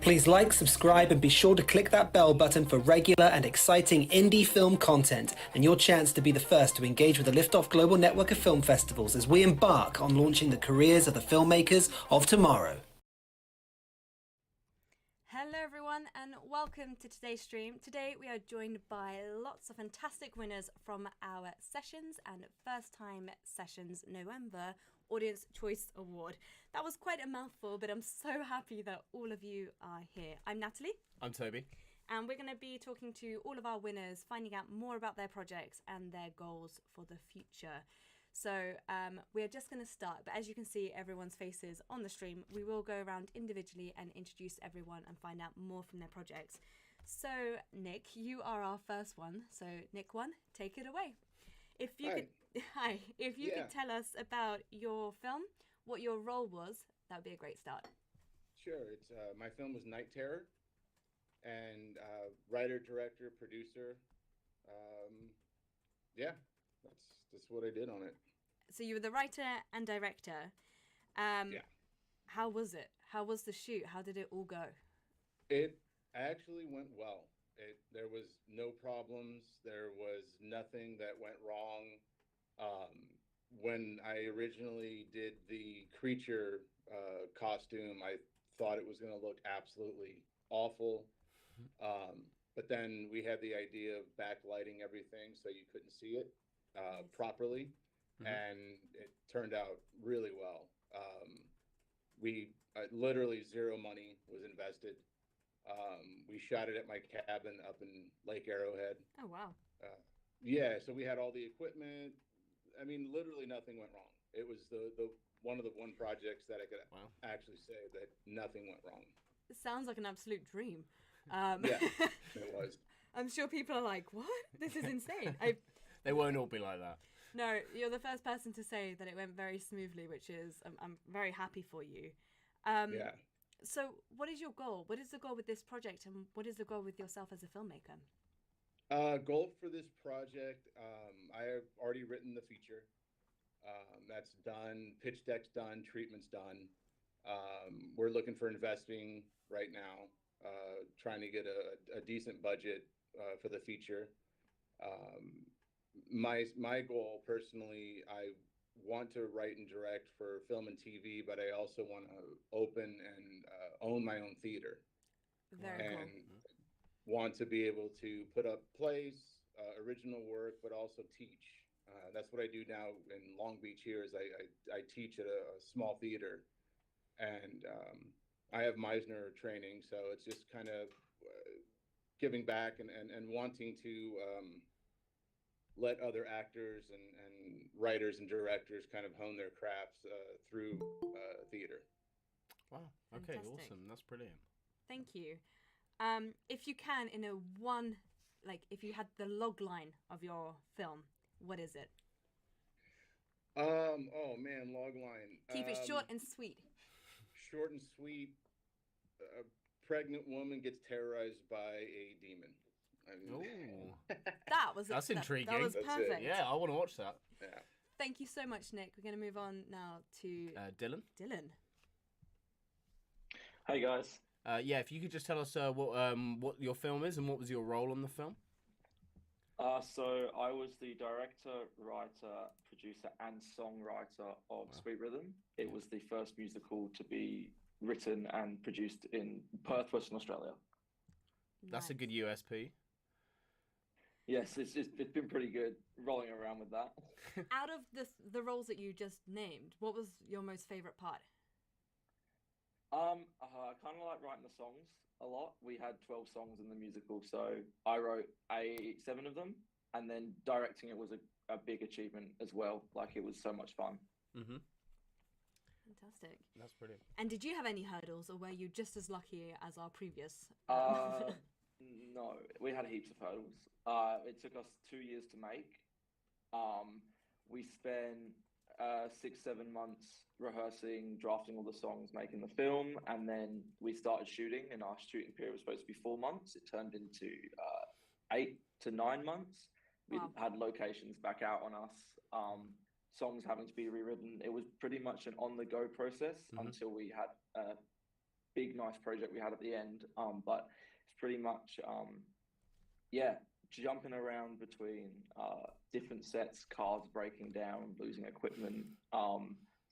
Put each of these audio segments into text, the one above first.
Please like, subscribe, and be sure to click that bell button for regular and exciting indie film content and your chance to be the first to engage with the Liftoff Global Network of Film Festivals as we embark on launching the careers of the filmmakers of tomorrow. Hello everyone and welcome to today's stream. Today we are joined by lots of fantastic winners from our Sessions and First Time Sessions November Audience Choice Award. That was quite a mouthful, but I'm so happy that all of you are here. I'm Natalie. I'm Toby. And we're going to be talking to all of our winners, finding out more about their projects and their goals for the future. So we're just going to start, but as you can see everyone's faces on the stream, we will go around individually and introduce everyone and find out more from their projects. So Nick, you are our first one. So Nick 1, take it away. If you could tell us about your film, what your role was, that would be a great start. Sure. It's my film was Night Terror, and writer, director, producer. That's what I did on it. So you were the writer and director. How was it? How was the shoot? How did it all go? It actually went well. There was no problems. There was nothing that went wrong. When I originally did the creature costume, I thought it was going to look absolutely awful. But then we had the idea of backlighting everything so you couldn't see it properly. And it turned out really well. We literally zero money was invested. We shot it at my cabin up in Lake Arrowhead. Oh, wow. So we had all the equipment. I mean, literally nothing went wrong. It was the one of the projects that I could actually say that nothing went wrong. It sounds like an absolute dream. Yeah, it was. I'm sure people are like, what? This is insane. They won't all be like that. No, you're the first person to say that it went very smoothly, which is, I'm very happy for you. So what is your goal? What is the goal with this project, and what is the goal with yourself as a filmmaker? Goal for this project, I have already written the feature. That's done, pitch deck's done, treatment's done. We're looking for investing right now, trying to get a decent budget for the feature. My goal personally, I want to write and direct for film and TV, but I also want to open and own my own theater. Very cool. Want to be able to put up plays, original work, but also teach. That's what I do now in Long Beach here is I teach at a small theater, and I have Meisner training, so it's just kind of giving back and wanting to let other actors and writers and directors kind of hone their crafts through theater. Wow. Okay, Fantastic. awesome. That's brilliant. Thank you. If you can, if you had the log line of your film, what is it? Oh man, log line. Keep it short and sweet. Short and sweet. A pregnant woman gets terrorized by a demon. That's intriguing. That was perfect. Yeah, I want to watch that. Yeah. Thank you so much, Nick. We're going to move on now to Dylan. Hey guys. If you could just tell us what your film is and what was your role on the film. So I was the director, writer, producer, and songwriter of Sweet Rhythm. It was the first musical to be written and produced in Perth, Western Australia. That's a good USP. Yes, it's been pretty good rolling around with that. Out of the roles that you just named, what was your most favorite part? I kind of like writing the songs a lot. We had 12 songs in the musical, so I wrote 7 of them, and then directing it was a big achievement as well. Like, it was so much fun. Mm-hmm. Fantastic. That's brilliant. And did you have any hurdles, or were you just as lucky as our previous? No, we had heaps of hurdles. It took us 2 years to make. We spent 6-7 months rehearsing, drafting all the songs, making the film, and then we started shooting, and our shooting period was supposed to be 4 months. It turned into 8 to 9 months. We had locations back out on us, songs having to be rewritten. It was pretty much an on-the-go process until we had big nice project we had at the end. But it's pretty much yeah, jumping around between different sets, cars breaking down, losing equipment,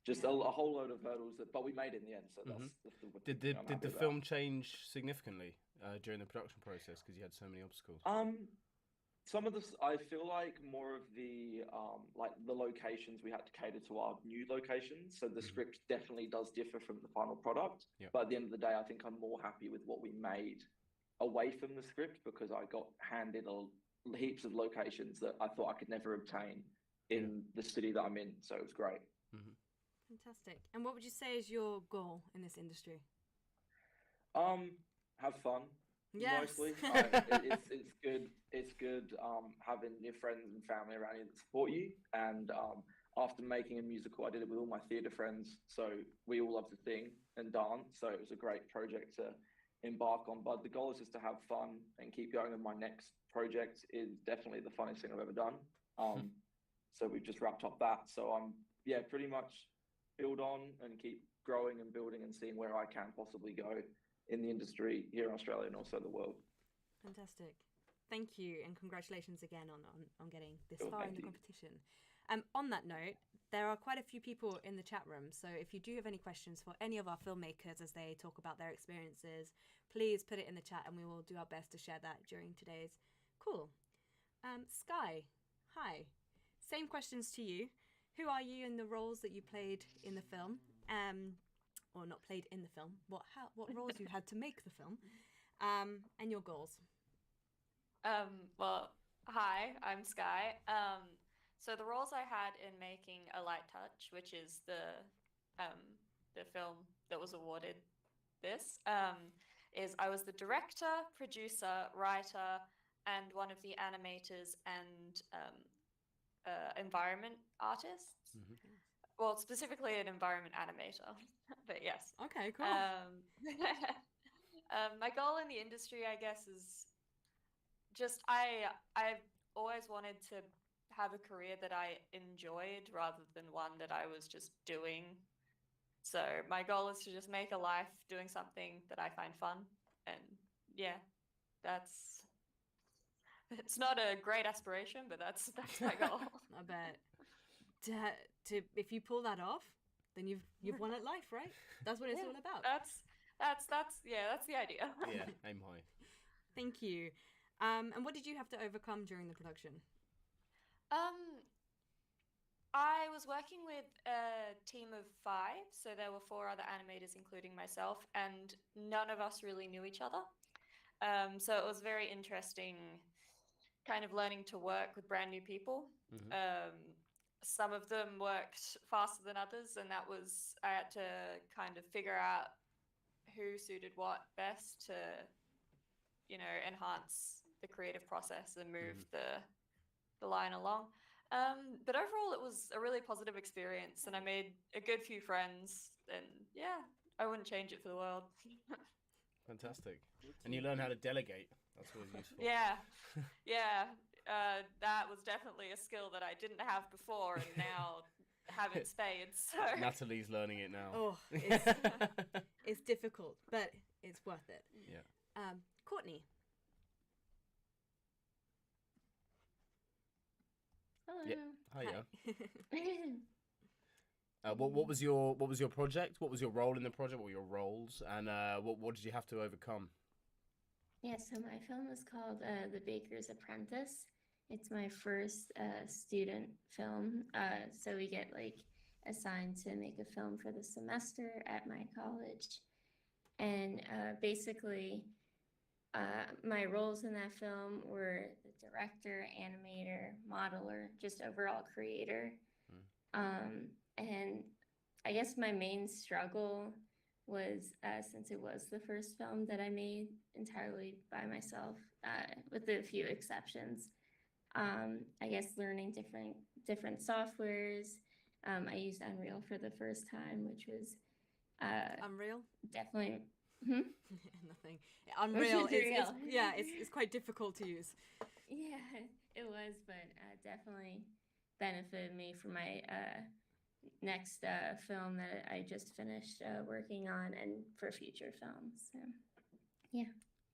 just a whole load of hurdles. But we made it in the end, so that's the Did thing I'm the happy about. film change significantly during the production process because you had so many obstacles? Some of this, I feel like more of the like the locations we had to cater to our new locations. So the script definitely does differ from the final product. Yep. But at the end of the day, I think I'm more happy with what we made away from the script because I got handed heaps of locations that I thought I could never obtain in the city that I'm in. So it was great. Fantastic. And what would you say is your goal in this industry? Have fun. Yes. Mostly, it's good. It's good having your friends and family around you that support you. And after making a musical, I did it with all my theatre friends, so we all love to sing and dance. So it was a great project to embark on. But the goal is just to have fun and keep going. And my next project is definitely the funniest thing I've ever done. So we've just wrapped up that. So I'm pretty much build on and keep growing and building and seeing where I can possibly go in the industry here in Australia and also the world. Fantastic. Thank you, and congratulations again on getting this Cool, far in thank the you. competition. On that note, there are quite a few people in the chat room, so if you do have any questions for any of our filmmakers as they talk about their experiences, please put it in the chat and we will do our best to share that during today's call. Sky, hi. Same questions to you. Who are you and the roles that you played in the film? Or not played in the film, what roles you had to make the film, and your goals. Well, hi, I'm Sky. So the roles I had in making A Light Touch, which is the film that was awarded this, is I was the director, producer, writer, and one of the animators and environment artists. Well, specifically an environment animator, but yes. Okay, cool. My goal in the industry, I guess, is just I've always wanted to have a career that I enjoyed rather than one that I was just doing. So my goal is to just make a life doing something that I find fun, and it's not a great aspiration, but that's my goal. I bet. If you pull that off, then you've won at life, right? That's what it's all about. That's the idea. Yeah, aim high. Thank you. And what did you have to overcome during the production? I was working with a team of 5, so there were 4 other animators, including myself, and none of us really knew each other. So it was very interesting, kind of learning to work with brand new people. Some of them worked faster than others, and I had to kind of figure out who suited what best to, enhance the creative process and move the line along. But overall, it was a really positive experience, and I made a good few friends, and I wouldn't change it for the world. Fantastic. And you learn how to delegate. That's always useful. Yeah. That was definitely a skill that I didn't have before, and now have in spades. So. Natalie's learning it now. Oh, it's difficult, but it's worth it. Yeah. Courtney. Hello. Yeah. Hiya. What was your project? What was your role in the project? What were your roles? And what did you have to overcome? Yeah, so my film is called The Baker's Apprentice. It's my first student film. So we get assigned to make a film for the semester at my college. And basically, my roles in that film were the director, animator, modeler, just overall creator. And I guess my main struggle was, since it was the first film that I made entirely by myself, with a few exceptions, I guess learning different softwares. I used Unreal for the first time, which was Unreal? definitely Nothing. Unreal. Real. It's quite difficult to use. Yeah, it was, but definitely benefited me for my next film that I just finished working on, and for future films. So, yeah.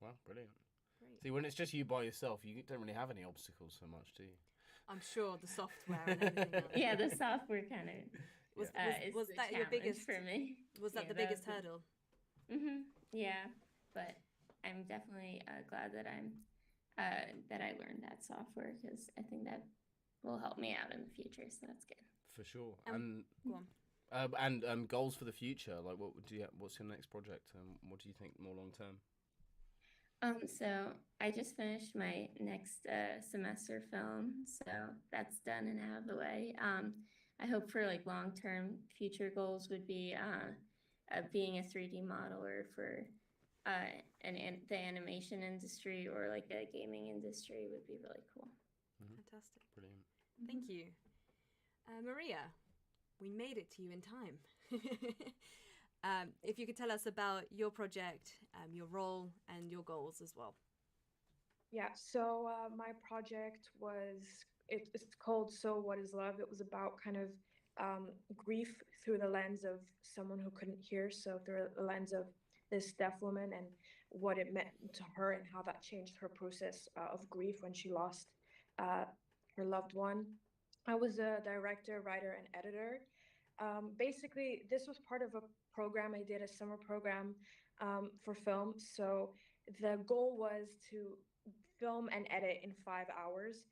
Wow, brilliant. Great. See, when it's just you by yourself, you don't really have any obstacles so much, do you? I'm sure the software and everything else. Yeah, the software kind of Was, is was the that your challenge biggest for me. Was that Yeah, the that biggest was hurdle? Yeah, but I'm definitely glad that that I learned that software, because I think that will help me out in the future. So that's good. For sure. Go on. And goals for the future. Like, what's your next project? What do you think more long term? So I just finished my next semester film, so that's done and out of the way. I hope for like long-term future goals would be being a 3D modeler for the animation industry, or like a gaming industry would be really cool. Fantastic. Brilliant. Thank you. Maria, we made it to you in time. If you could tell us about your project, your role, and your goals as well. Yeah, so my project was, it's called So What Is Love? It was about kind of grief through the lens of someone who couldn't hear, so through the lens of this deaf woman, and what it meant to her, and how that changed her process of grief when she lost her loved one. I was a director, writer, and editor. Basically, this was part of a program I did, a summer program for film. So the goal was to film and edit in 5 hours,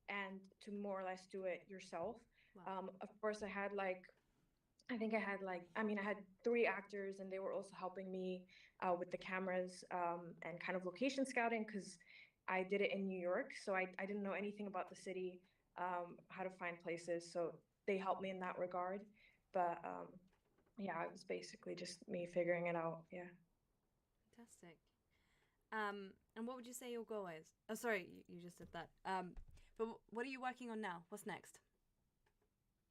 and to more or less do it yourself. Wow. Of course, I had I had 3 actors, and they were also helping me with the cameras and kind of location scouting, because I did it in New York, so I didn't know anything about the city, how to find places. So they helped me in that regard. But yeah, it was basically just me figuring it out. Yeah. Fantastic. And what would you say your goal is? Oh, sorry, you just said that. But what are you working on now? What's next?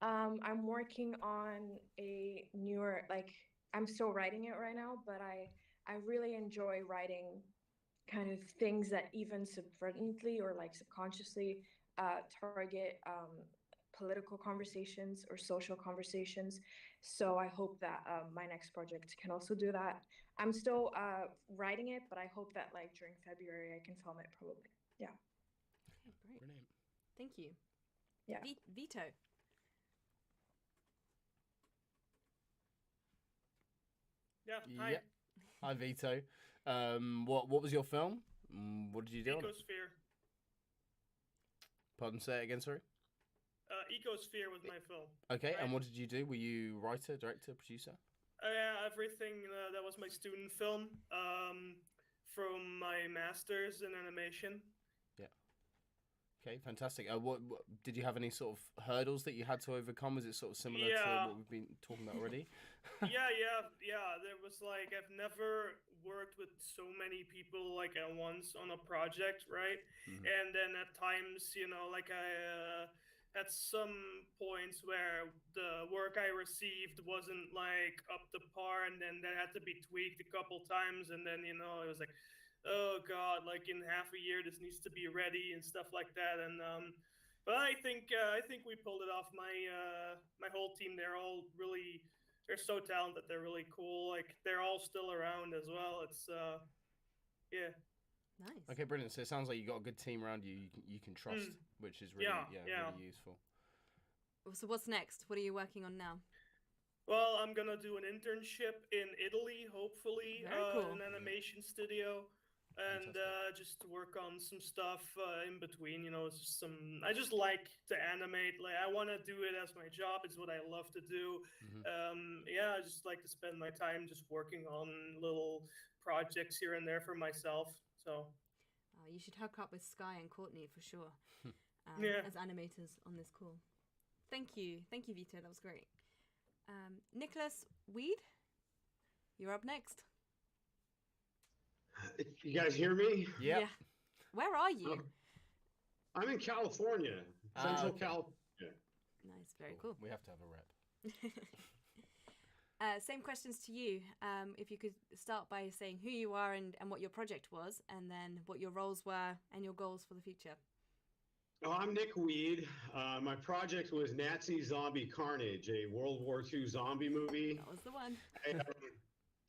I'm working on a newer, like, I'm still writing it right now, but I really enjoy writing kind of things that even subvertently or like subconsciously target political conversations or social conversations. So I hope that my next project can also do that. I'm still writing it, but I hope that like during February I can film it probably. Yeah. Okay, great. Brilliant. Thank you. Yeah. Vito. Yeah, hi. Yeah. Hi, Vito. What was your film? What did you do on it? Ecosphere. Pardon, say it again, sorry. Ecosphere was my film. Okay, Right. and what did you do? Were you writer, director, producer? Yeah, everything. That was my student film from my master's in animation. Okay, fantastic. What did you have any sort of hurdles that you had to overcome? Was it sort of similar to Yeah. what we've been talking about already? yeah. There was like, I've never worked with so many people like at once on a project, right? Mhm. And then at times, like I at some points where the work I received wasn't like up to par, and then that had to be tweaked a couple times, and then it was like, oh god, like in half a year this needs to be ready and stuff like that. And but I think we pulled it off. My whole team, they're so talented, they're really cool, like they're all still around as well. It's yeah. Nice. Okay, brilliant. So it sounds like you got a good team around you. You can trust, which is really Yeah. really useful. So what's next? What are you working on now? Well, I'm gonna do an internship in Italy, hopefully, Very cool. in an animation studio, and Fantastic. just work on some stuff in between. It's just I just like to animate. Like, I want to do it as my job. It's what I love to do. Yeah, I just like to spend my time just working on little projects here and there for myself. So You should hook up with Sky and Courtney for sure. Yeah. As animators on this call. Thank you, Vito. That was great. Nicholas Weed, you're up next. You guys hear me? Yep. Yeah. Where are you? I'm in California, Central okay. California. Nice, very cool. We have to have a rep. Same questions to you. If you could start by saying who you are and what your project was, and then what your roles were and your goals for the future. Oh, I'm Nick Weed. My project was Nazi Zombie Carnage, a World War II zombie movie. That was the one.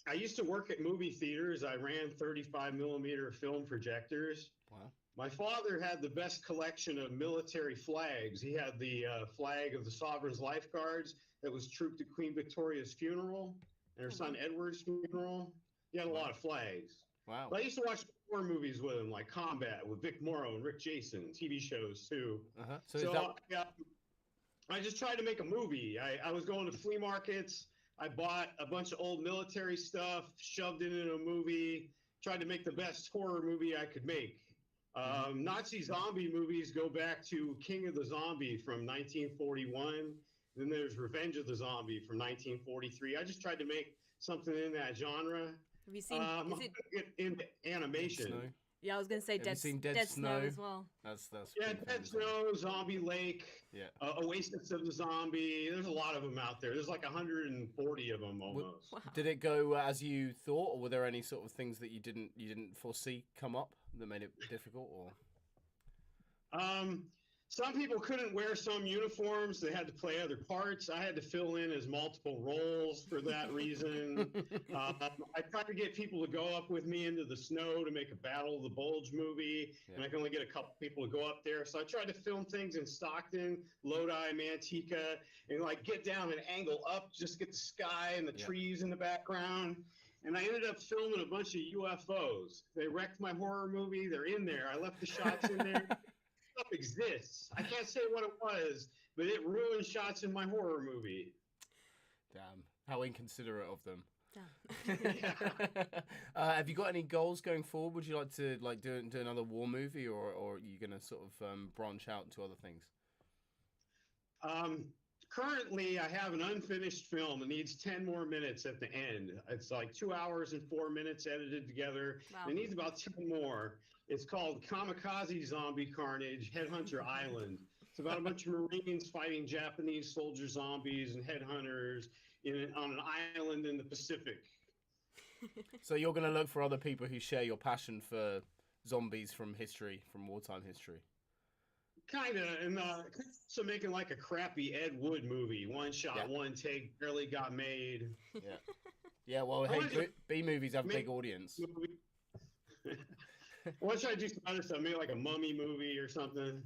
I used to work at movie theaters. I ran 35 millimeter film projectors. Wow. My father had the best collection of military flags. He had the flag of the Sovereign's Lifeguards that was trooped to Queen Victoria's funeral and her son Edward's funeral. He had a lot of flags. Wow. But I used to watch horror movies with him, like Combat with Vic Morrow and Rick Jason, TV shows too. So I just tried to make a movie. I was going to flea markets. I bought a bunch of old military stuff, shoved it in a movie, tried to make the best horror movie I could make. Nazi zombie movies go back to King of the Zombie from 1941. Then there's Revenge of the Zombie from 1943. I just tried to make something in that genre. Have you seen? Get into animation. Yeah, I was gonna say Have you seen Dead Snow as well. That's Dead Snow, Zombie Lake, Oasis of the Zombie. There's a lot of them out there. There's like 140 of them almost. Wow. Did it go as you thought, or were there any sort of things that you didn't foresee come up that made it difficult? Or some people couldn't wear some uniforms. They had to play other parts. I had to fill in as multiple roles for that reason. I tried to get people to go up with me into the snow to make a Battle of the Bulge movie, and I can only get a couple people to go up there. So I tried to film things in Stockton, Lodi, Manteca, and like get down and angle up, just get the sky and the trees in the background. And I ended up filming a bunch of UFOs. They wrecked my horror movie. They're in there. I left the shots in there. Stuff exists. I can't say what it was, but it ruined shots in my horror movie. Damn, how inconsiderate of them. Damn. Have you got any goals going forward? Would you like to do another war movie, or are you going to sort of branch out into other things? Currently, I have an unfinished film. It needs 10 more minutes at the end. It's like 2 hours and 4 minutes edited together. Wow. It needs about 10 more. It's called Kamikaze Zombie Carnage, Headhunter Island. It's about a bunch of Marines fighting Japanese soldier zombies and headhunters on an island in the Pacific. So you're going to look for other people who share your passion for zombies from history, from wartime history. Kind of, and so making like a crappy Ed Wood movie, one shot, one take, barely got made. Yeah. Well, hey, B movies have a big audience. Why should I do some other stuff? Maybe like a mummy movie or something.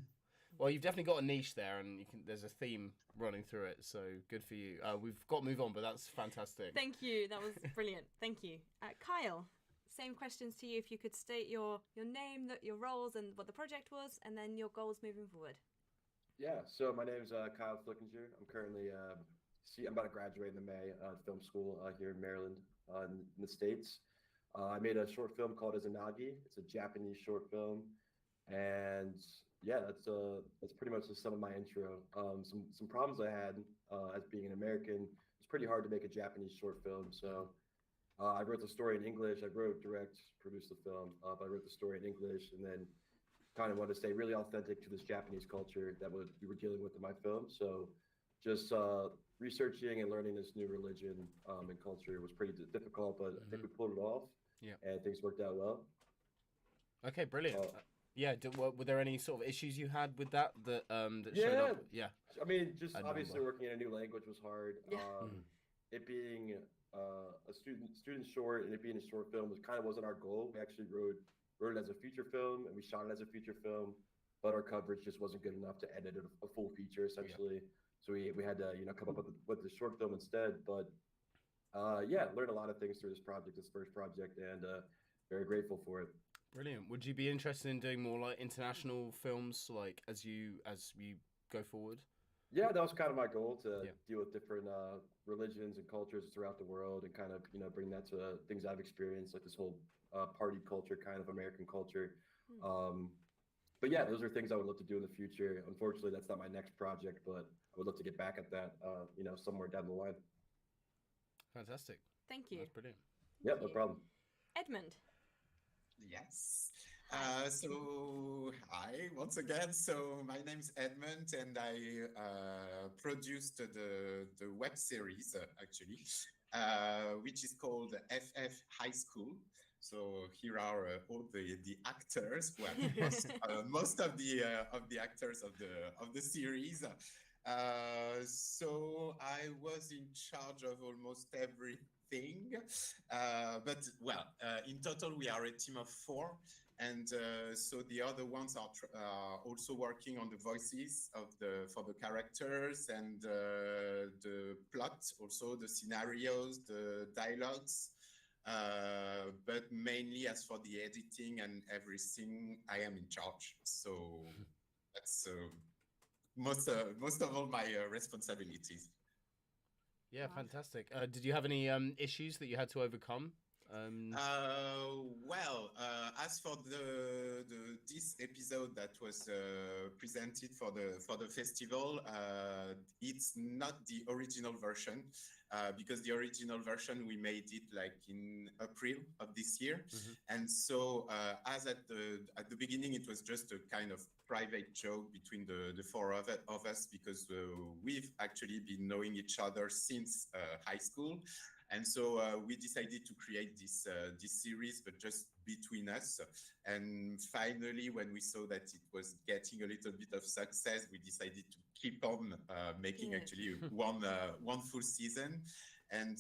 Well, you've definitely got a niche there, and there's a theme running through it. So good for you. We've got to move on, but that's fantastic. Thank you. That was brilliant. Thank you, Kyle. Same questions to you. If you could state your name, your roles, and what the project was, and then your goals moving forward. Yeah. So my name is Kyle Flickinger. I'm currently I'm about to graduate in May film school here in Maryland in the States. I made a short film called Izanagi. It's a Japanese short film, and yeah, that's pretty much just some of my intro. Some problems I had as being an American. It's pretty hard to make a Japanese short film, so I wrote the story in English. I wrote, direct, produced the film. But I wrote the story in English, and then kind of wanted to stay really authentic to this Japanese culture that we were dealing with in my film. So just researching and learning this new religion and culture was pretty difficult, but I think we pulled it off. Yeah, and things worked out well. Okay, brilliant. Were there any sort of issues you had with that showed up? Yeah. I mean, just obviously working in a new language was hard. Yeah. It being a student short and it being a short film wasn't our goal. We actually wrote it as a feature film and we shot it as a feature film, but our coverage just wasn't good enough to edit a full feature essentially. So we had to come up with the short film instead. But learned a lot of things through this first project, and very grateful for it. Brilliant. Would you be interested in doing more like international films, like as you go forward? Yeah, that was kind of my goal, to deal with different religions and cultures throughout the world, and kind of bring that to things I've experienced, like this whole party culture, kind of American culture. But yeah, those are things I would love to do in the future. Unfortunately, that's not my next project, but I would love to get back at that, somewhere down the line. Fantastic. Thank you. That's brilliant. Yeah, no problem. Edmund. Yes. So hi once again. So my name is Edmund, and I produced the web series actually, which is called FF High School. So here are all the actors. Well, most of the actors of the series. So I was in charge of almost everything. But well, in total we are a team of 4. And so the other ones are also working on the voices for the characters and the plot, also the scenarios, the dialogues. But mainly as for the editing and everything, I am in charge. So that's most of all my responsibilities. Yeah, fantastic. Did you have any issues that you had to overcome? Well, as for this episode that was presented for the festival, it's not the original version because the original version we made it like in April of this year, and so as at the beginning it was just a kind of private joke between the 4 of us because we've actually been knowing each other since high school. And so we decided to create this series, but just between us. And finally, when we saw that it was getting a little bit of success, we decided to keep on making actually one full season. And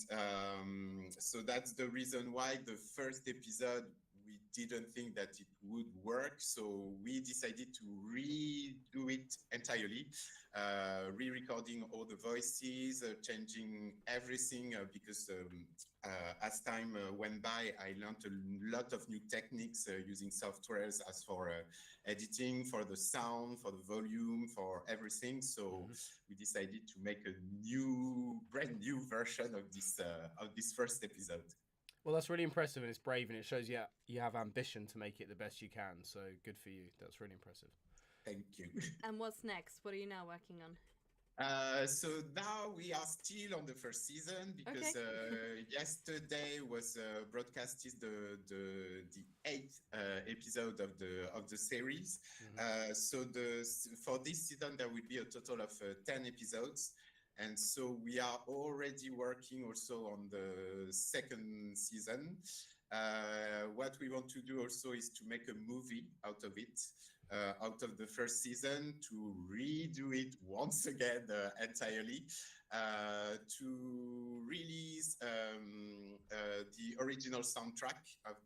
so that's the reason why the first episode, we didn't think that it would work. So we decided to redo it entirely, re-recording all the voices, changing everything because as time went by, I learned a lot of new techniques using softwares as for editing, for the sound, for the volume, for everything. So we decided to make a brand new version of this first episode. Well, that's really impressive and it's brave and it shows you have ambition to make it the best you can. So good for you. That's really impressive. Thank you. And what's next? What are you now working on? So now we are still on the first season because yesterday was broadcasted the 8th episode of the series. So for this season there will be a total of 10 episodes. And so we are already working also on the second season. What we want to do also is to make a movie out of it, out of the first season, to redo it once again entirely, to release the original soundtrack of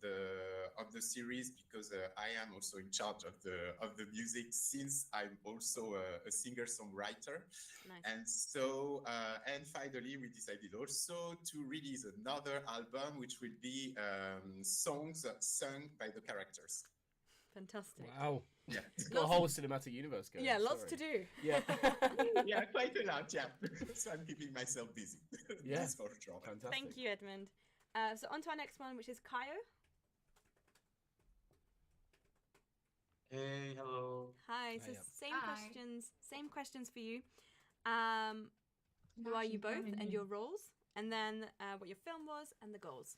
the series because I am also in charge of the music since I'm also a singer-songwriter. Nice. And so and finally we decided also to release another album which will be songs sung by the characters. Fantastic. Wow. Yeah. It's got a whole cinematic universe going. Yeah, lots to do. Yeah. Yeah, quite a lot, yeah. So I'm keeping myself busy. Yeah. That's for sure. Fantastic. Thank you, Edmund. So on to our next one, which is Kaio. Hey, hello. Hi. So Hiya. same questions for you. Who are you both and your roles? And then what your film was and the goals.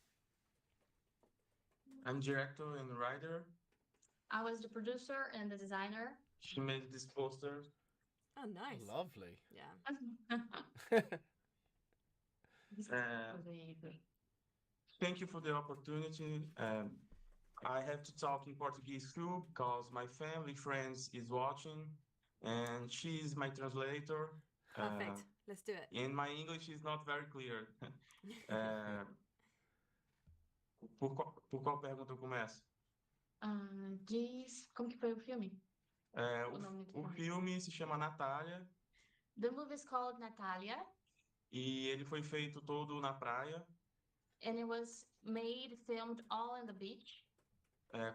I'm director and writer. I was the producer and the designer. She made this poster. Oh, nice. Lovely. Yeah. Thank you for the opportunity. I have to talk in Portuguese too because my family friends is watching and she is my translator. Perfect. Let's do it. And my English is not very clear. Por qual pergunta eu começo? Diz como que foi o filme? O filme se chama Natália. The movie is called Natalia. E ele foi feito todo na praia. And it was filmed all in the beach.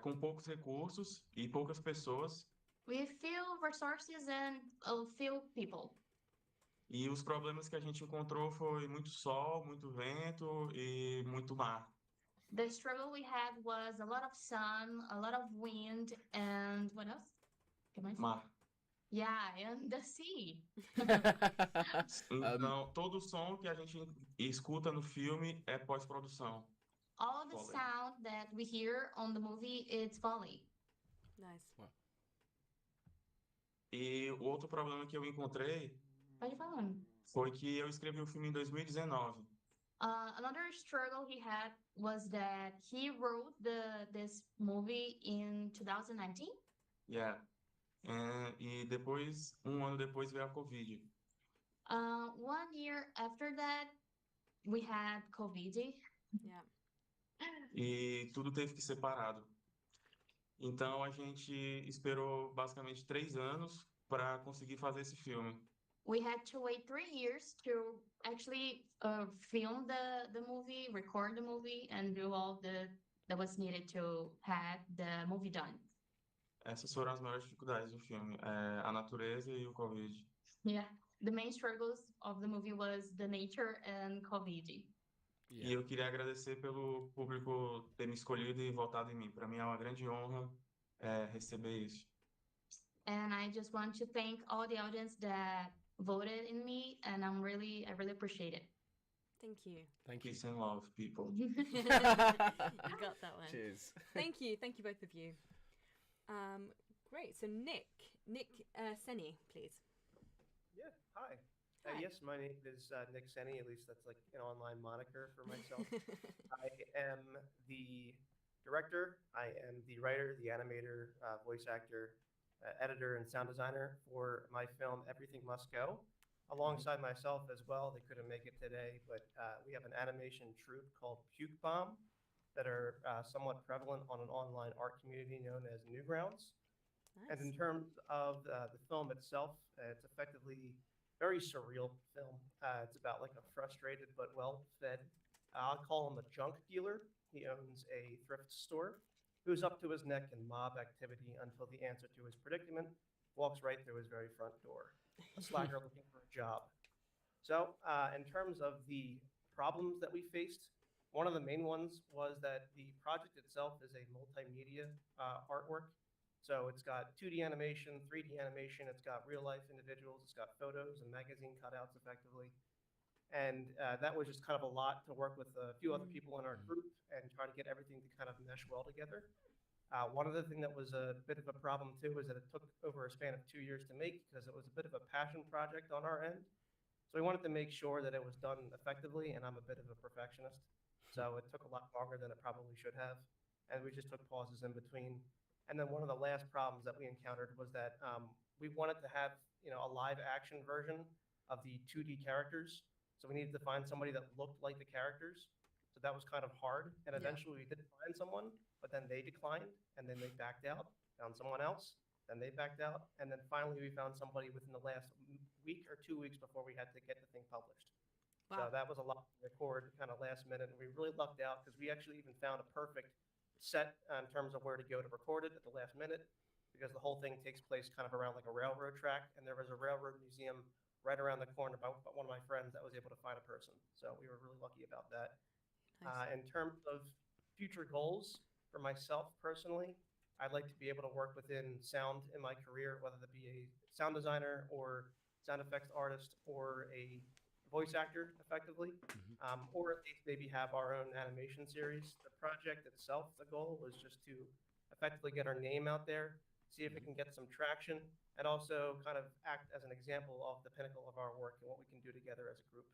Com poucos recursos e poucas pessoas. With few resources and a few people. E os problemas que a gente encontrou foi muito sol, muito vento e muito mar. The struggle we had was a lot of sun, a lot of wind, and what else? Mar. Yeah, and the sea. Então, todo o som que a gente escuta no filme é pós-produção. All of the sound that we hear on the movie, it's Foley. Nice. Wow. E o outro problema que eu encontrei Pode falar. foi que eu escrevi o filme em 2019. Another struggle he had was that he wrote this movie in 2019. Yeah. E depois, ano depois veio a Covid. 1 year after that, we had COVID. Yeah. E tudo teve que ser parado. Então a gente esperou basicamente 3 anos para conseguir fazer esse filme. We had to wait 3 years to actually film the movie, record the movie, and do all that was needed to have the movie done. Essas foram as maiores dificuldades do filme, a natureza e o Covid. Yeah, the main struggles of the movie was the nature and COVID. E eu queria agradecer pelo público ter me escolhido e votado em mim. Para mim é uma grande honra receber isso. And I just want to thank all the audience that voted in me, and I really appreciate it. Thank you. Thank you. Peace and love, people. You got that one. Cheers. Thank you both of you. Great. So Nick Senni, please. Yeah, hi. Hi. Yes, my name is Nick Senni. At least that's like an online moniker for myself. I am the director. I am the writer, the animator, voice actor, editor, and sound designer for my film Everything Must Go. Alongside myself as well, they couldn't make it today, but we have an animation troupe called Puke Bomb that are somewhat prevalent on an online art community known as Newgrounds. Nice. And in terms of the film itself, it's effectively very surreal film. It's about like a frustrated but well-fed, I'll call him a junk dealer. He owns a thrift store who's up to his neck in mob activity until the answer to his predicament walks right through his very front door. A slacker looking for a job. So in terms of the problems that we faced, one of the main ones was that the project itself is a multimedia artwork. So it's got 2D animation, 3D animation, it's got real life individuals, it's got photos and magazine cutouts effectively. And that was just kind of a lot to work with a few other people in our group and try to get everything to kind of mesh well together. One other thing that was a bit of a problem too is that it took over a span of 2 years to make because it was a bit of a passion project on our end. So we wanted to make sure that it was done effectively, and I'm a bit of a perfectionist. So it took a lot longer than it probably should have. And we just took pauses in between. And then one of the last problems that we encountered was that we wanted to have, a live action version of the 2D characters. So we needed to find somebody that looked like the characters. So that was kind of hard. And eventually we did find someone, but then they declined and then they backed out, found someone else, then they backed out. And then finally we found somebody within the last week or 2 weeks before we had to get the thing published. Wow. So that was a lot to record kind of last minute. And we really lucked out because we actually even found a perfect set in terms of where to go to record it at the last minute, because the whole thing takes place kind of around like a railroad track. And there was a railroad museum right around the corner by one of my friends that was able to find a person. So we were really lucky about that. Nice. In terms of future goals for myself personally, I'd like to be able to work within sound in my career, whether that be a sound designer or sound effects artist or a voice actor effectively, or at least maybe have our own animation series. The project itself, the goal was just to effectively get our name out there, see if it can get some traction, and also kind of act as an example of the pinnacle of our work and what we can do together as a group.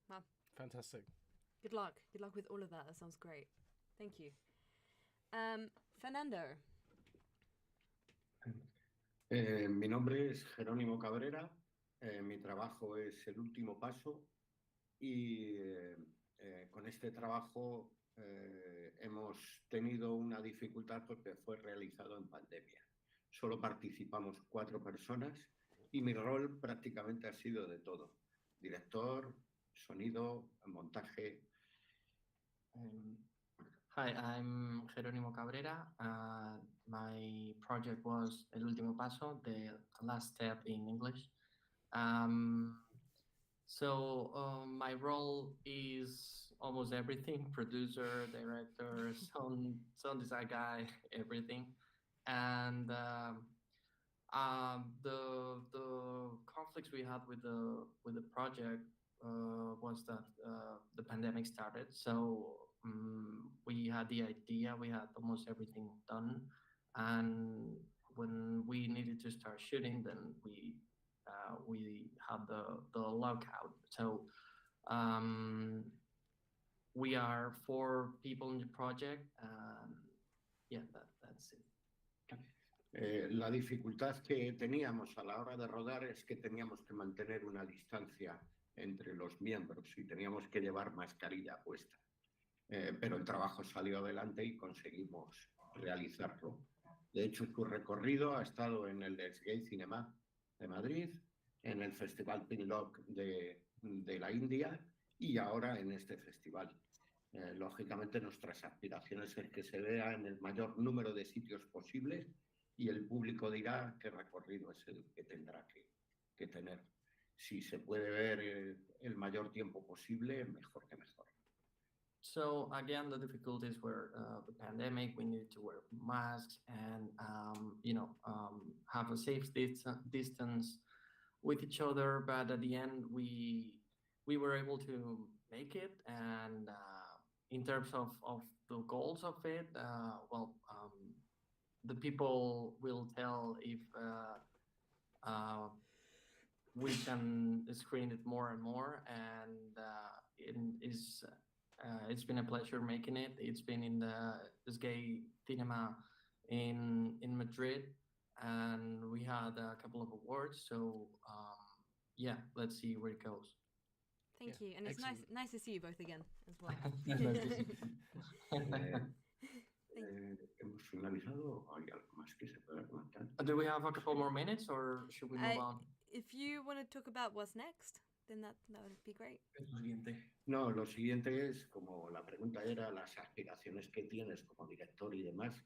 Wow. Fantastic. Good luck. Good luck with all of that. That sounds great. Thank you. Fernando. Mi nombre es Jerónimo Cabrera. Mi trabajo es El Último Paso y con este trabajo hemos tenido una dificultad porque fue realizado en pandemia. Solo participamos 4 personas y mi rol prácticamente ha sido de todo. Director, sonido, montaje. Hi, I'm Jerónimo Cabrera. My project was El Último Paso, the last step in English. My role is almost everything: producer, director, sound design guy, everything. And the conflicts we had with the project was that the pandemic started. So we had the idea, we had almost everything done, and when we needed to start shooting, then we had the lockout. So we are 4 people in the project. Yeah, that's it. La dificultad que teníamos a la hora de rodar es que teníamos que mantener una distancia entre los miembros y teníamos que llevar mascarilla puesta. Pero el trabajo salió adelante y conseguimos realizarlo. De hecho, su recorrido ha estado en el Gay Cinema de Madrid, en el Festival Pinlock de la India y ahora en este festival. Lógicamente, nuestras aspiraciones es que se vea en el mayor número de sitios posibles y el público dirá qué recorrido es el que tendrá que tener. Si se puede ver el mayor tiempo posible, mejor que mejor. So again, the difficulties were the pandemic. We needed to wear masks and have a safe distance with each other. But at the end, we were able to make it. And in terms of the goals of it, the people will tell if we can screen it more and more. And it's been a pleasure making it. It's been in the Gay Cinema in Madrid, and we had a couple of awards. So yeah, let's see where it goes. Thank you, and it's nice to see you both again as well. ¿Hemos finalizado o hay algo más que se pueda comentar? Do we have a couple more minutes, or should we move on? If you want to talk about what's next, then that would be great. No, lo siguiente es, como la pregunta era, las aspiraciones que tienes como director y demás.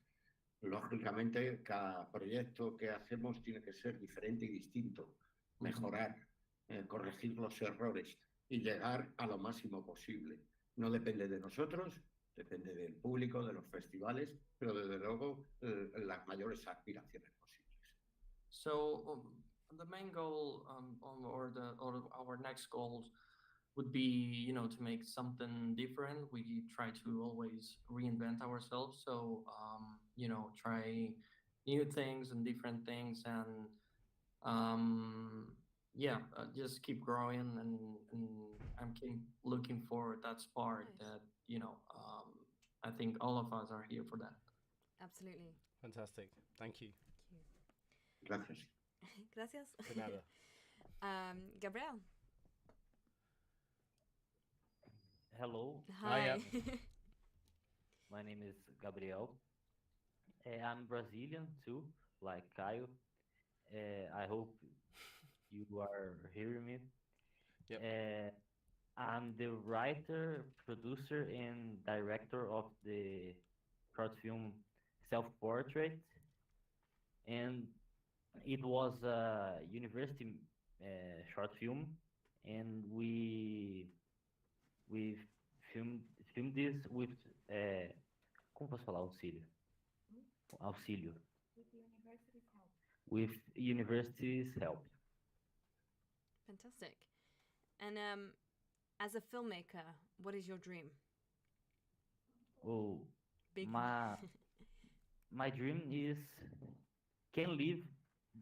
Lógicamente, cada proyecto que hacemos tiene que ser diferente y distinto. Mejorar, corregir los errores y llegar a lo máximo posible. No depende de nosotros, depende del público, de los festivales, pero desde luego las mayores aspiraciones posibles. So the main goal or our next goals would be, to make something different. We try to always reinvent ourselves. So, try new things and different things, and just keep growing. And I'm keep looking forward. That's part that I think all of us are here for that. Absolutely. Fantastic. Thank you. Gracias. Gracias. De nada. Gabriel. Hello. Hi. My name is Gabriel. I'm Brazilian too, like Caio. I hope you are hearing me. Yep. I'm the writer, producer, and director of the short film Self-Portrait. And it was a university short film, and we filmed this with como posso falar auxílio? Auxílio. With university's help. Fantastic. And as a filmmaker, what is your dream? Oh, Big. my dream is can live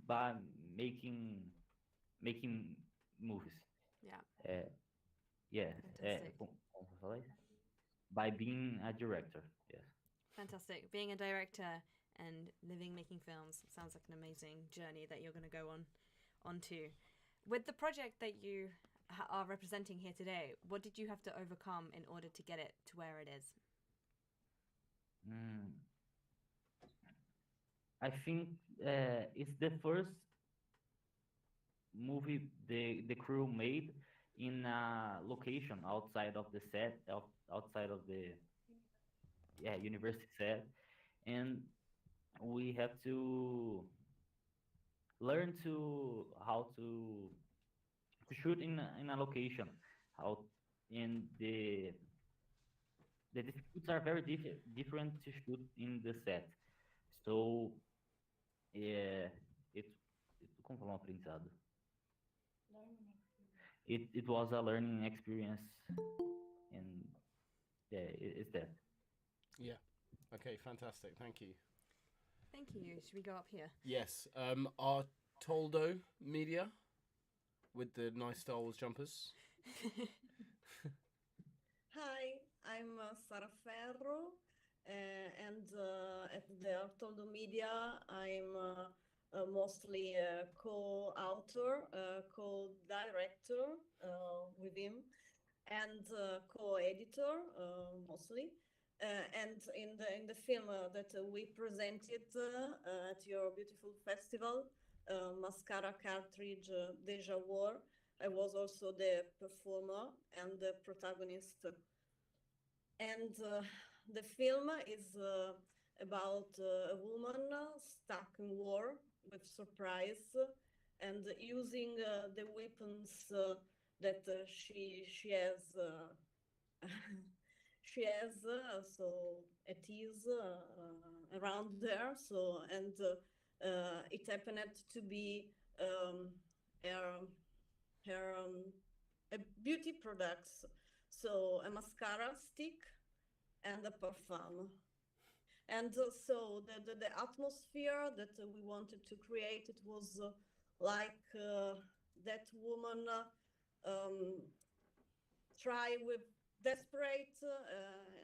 by making movies. Yeah. Yes. Como falar isso? By being a director. Yes. Fantastic. Being a director and living making films sounds like an amazing journey that you're going to go onto. With the project that you are representing here today, what did you have to overcome in order to get it to where it is? I think it's the first movie the crew made in a location outside of the set, outside of the university set, and we have to learn how to shoot in a location. And the difficulties are very different to shoot in the set. So it's como falar aprendizado. It was a learning experience, and it's that. Yeah. Okay. Fantastic. Thank you. Thank you. Should we go up here? Yes. Our Toldo Media with the nice Star Wars jumpers. Hi, I'm Sara Ferro, and at the Artoldo Media, I'm mostly a co-author, co-director with him, and co-editor mostly. And in the film that we presented at your beautiful festival, Mascara Cartridge Deja War, I was also the performer and the protagonist. And the film is about a woman stuck in war with surprise and using the weapons that she has. She has so it is around there. So and it happened to be her a beauty products, so a mascara stick and a perfume. And so the atmosphere that we wanted to create, it was like that woman try with desperate,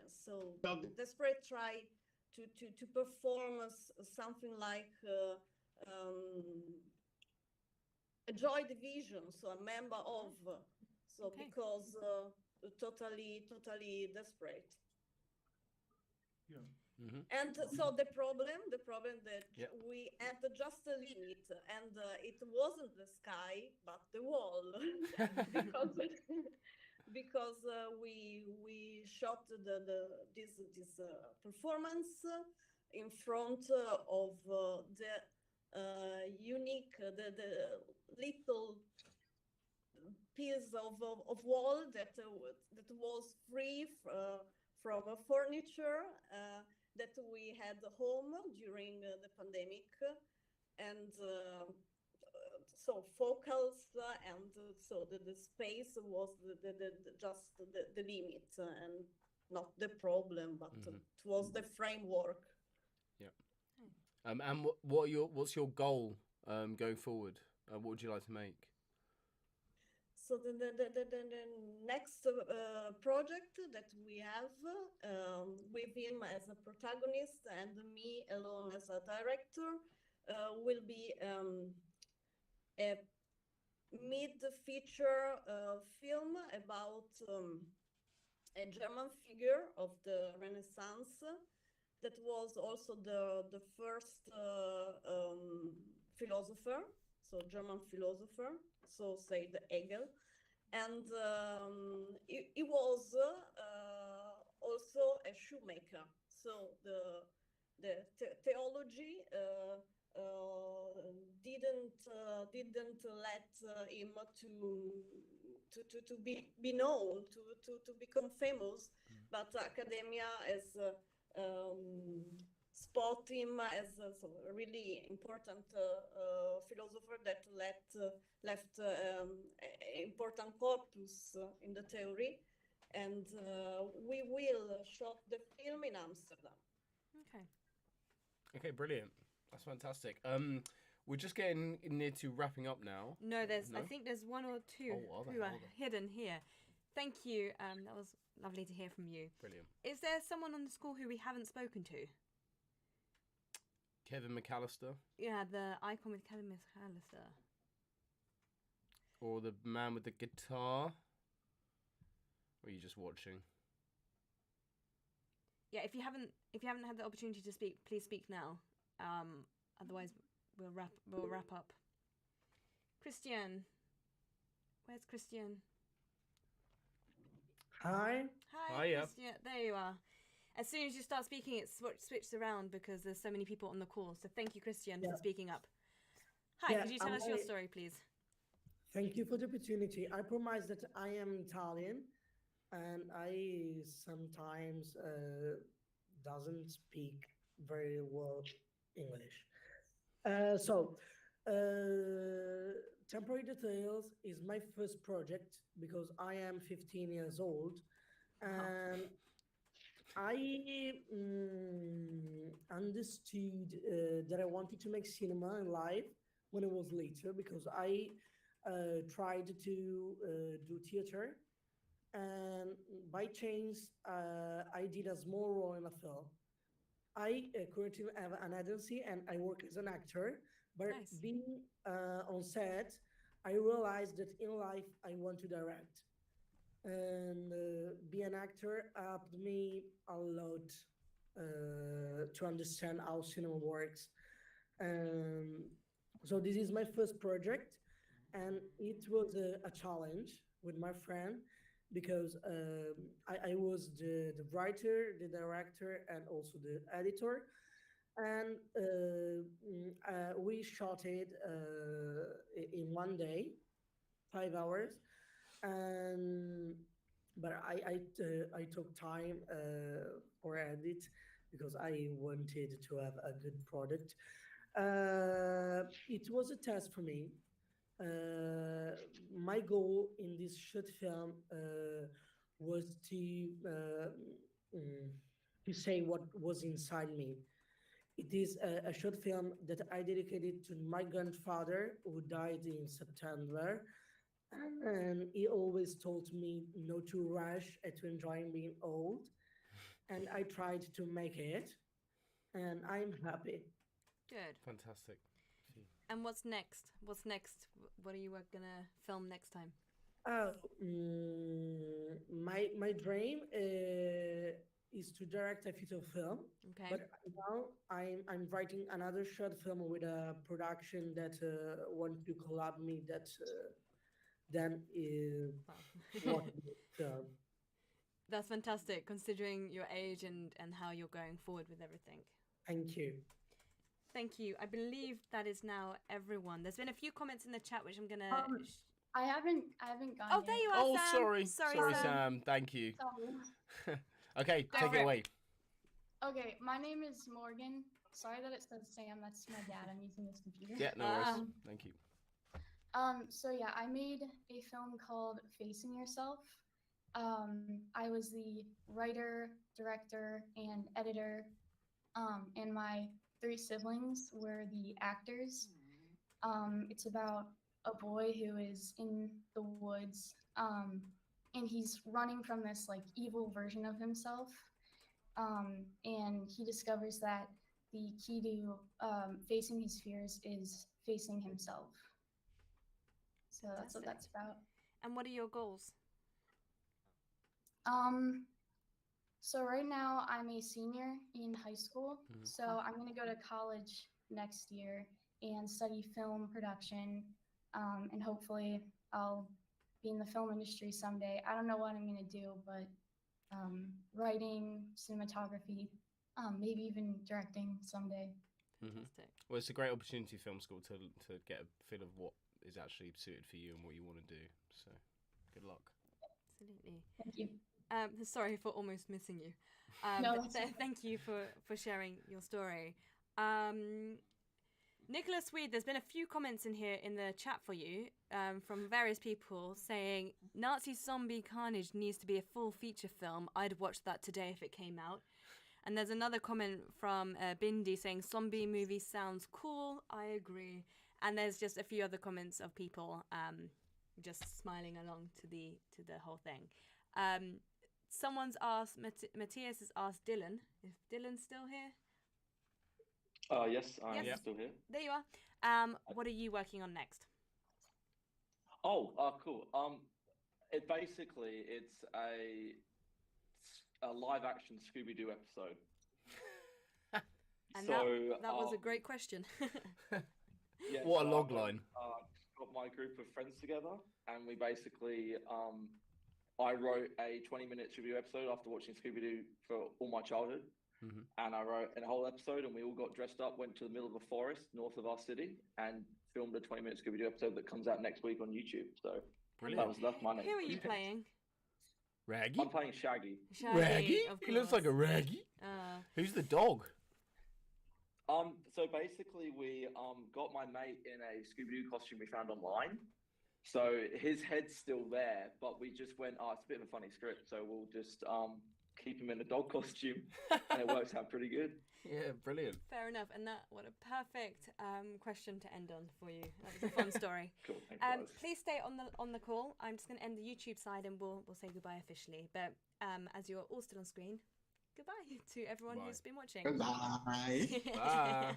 so desperate try to perform something like a Joy Division, so a member of, so Okay. because totally desperate. Yeah. And so the problem that Yep. we had just a limit, and it wasn't the sky but the wall, because because we shot this performance in front of the unique the little piece of wall that was free from furniture that we had home during the pandemic, and so focals and so the space was just the limit and not the problem, but it was the framework. Yeah. And what's your goal going forward? What would you like to make? So the next project that we have with him as a protagonist and me alone as a director will be a mid-feature film about a German figure of the Renaissance that was also the first philosopher, so German philosopher, so say the Hegel, and he was also a shoemaker. So the theology didn't let him to be known, to become famous, but academia has spot him as a really important philosopher that left important corpus in the theory, and we will shot the film in Amsterdam. Okay. Okay, brilliant. That's fantastic. We're just getting near to wrapping up now. No, I think there's one or two who are hidden here. Thank you. That was lovely to hear from you. Brilliant. Is there someone on the school who we haven't spoken to? Kevin McAllister. Yeah, the icon with Kevin McAllister. Or the man with the guitar. Or are you just watching? Yeah, if you haven't had the opportunity to speak, please speak now. Otherwise, we'll wrap up. Christian, where's Christian? Hi. Hi, Christian. There you are. As soon as you start speaking, it switches around because there's so many people on the call. So thank you, Christian, for speaking up. Hi, could you tell us your story, please? Thank you for the opportunity. I promise that I am Italian, and I sometimes doesn't speak very well English. Temporary Details is my first project because I am 15 years old, and I understood that I wanted to make cinema and live when I was later, because I tried to do theater, and by chance, I did a small role in a film. I currently have an agency and I work as an actor. But Nice. being on set, I realized that in life I want to direct, and be an actor helped me a lot to understand how cinema works. Um, so this is my first project, and it was a challenge with my friend because I was the writer, the director, and also the editor. And we shot it in one day, 5 hours. And but I took time for edit because I wanted to have a good product. It was a test for me. My goal in this short film was mm, to say what was inside me. It is a short film that I dedicated to my grandfather who died in September. And he always told me not to rush and to enjoy being old. And I tried to make it, and I'm happy. Good. Fantastic. And what's next? What's next? What are you gonna film next time? Oh, my dream is to direct a feature film. Okay. But now I'm writing another short film with a production that want to collab me. That then what film. That's fantastic, considering your age and how you're going forward with everything. Thank you. Thank you. I believe that is now everyone. There's been a few comments in the chat, which I'm gonna. I haven't gone. Oh, there you are, Oh, Sam. sorry, Sam. Thank you. Sorry. Okay, take it away. Okay, my name is Morgan. Sorry that it says Sam. That's my dad. I'm using this computer. Yeah, no worries. Thank you. So yeah, I made a film called Facing Yourself. I was the writer, director, and editor, and my 3 siblings were the actors. It's about a boy who is in the woods, and he's running from this like evil version of himself. And he discovers that the key to facing his fears is facing himself. So that's what that's about. And what are your goals? So right now I'm a senior in high school. So I'm going to go to college next year and study film production. And hopefully I'll be in the film industry someday. I don't know what I'm going to do, but writing, cinematography, maybe even directing someday. Fantastic. Well, it's a great opportunity, film school, to get a feel of what is actually suited for you and what you want to do. So, good luck. Absolutely. Thank you. Sorry for almost missing you. No, but thank you for sharing your story. Nicholas Weed, there's been a few comments in here in the chat for you from various people saying Nazi zombie carnage needs to be a full feature film. I'd watch that today if it came out. And there's another comment from Bindi saying zombie movie sounds cool. I agree. And there's just a few other comments of people just smiling along to the whole thing. Someone's asked, Matthias has asked Dylan, if Dylan's still here? Yes, I'm Yes. still here. There you are. What are you working on next? Oh, cool. It's a live action Scooby Doo episode. And So that was a great question. yeah, What a so log I line. got my group of friends together, and we basically I wrote a 20-minute Scooby Doo episode after watching Scooby Doo for all my childhood. And I wrote a whole episode, and we all got dressed up, went to the middle of a forest north of our city, and filmed a 20-minute Scooby Doo episode that comes out next week on YouTube. So Brilliant. that's my name. Who are you playing? Raggy? I'm playing Shaggy. Raggy? of He looks like a course. Raggy. Who's the dog? So basically, we got my mate in a Scooby Doo costume we found online. So his head's still there, but we just went, it's a bit of a funny script, so we'll just keep him in a dog costume, and it works out pretty good. Yeah, brilliant. Fair enough. And what a perfect question to end on for you. That was a fun story. Cool. Thanks, guys. Please stay on the call. I'm just going to end the YouTube side and we'll say goodbye officially. But as you're all still on screen, goodbye to everyone who's been watching. Goodbye. Bye.